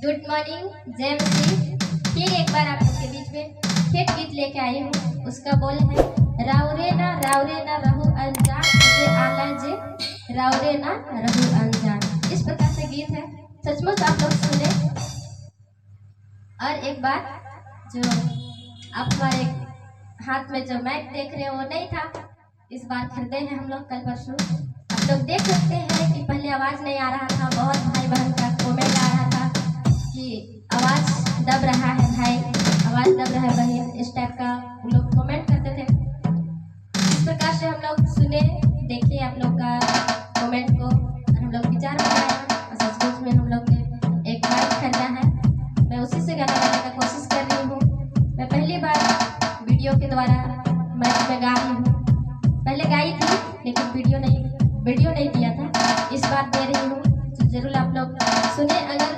Good morning जय मसीह। फिर एक बार आप लोग के बीच में फिर गीत लेके आई हूँ। उसका बोल है राउरे ना रहू अनजान, मुझे आला जे राउरे ना रहू अनजान। इस प्रकार से गीत है, सचमुच आप लोग सुने। और एक बार जो आप हमारे हाथ में जो माइक देख रहे हो वो नहीं था, इस बार खरीदे हैं हम लोग कल परसों। आप लोग देख सकते हैं कि पहले आवाज़ नहीं आ रहा था, बहुत भाई बहन का कमेंट आ रहा था कि आवाज़ दब रहा है भाई, आवाज़ दब रहा है बहन, इस टाइप का हम लोग कमेंट करते थे। इस प्रकार से हम लोग सुने, देखिए आप लोग का कमेंट को और हम लोग विचार बनाए और सचमुच में हम लोग ने एक माइक खरीदा है। मैं उसी से गाना गाने का कोशिश कर रही हूँ। मैं पहली बार वीडियो के द्वारा माइक में गा रही हूँ। पहले गाई थी लेकिन वीडियो नहीं दिया था, इस बार दे रही हूँ, तो जरूर आप लोग सुने। अगर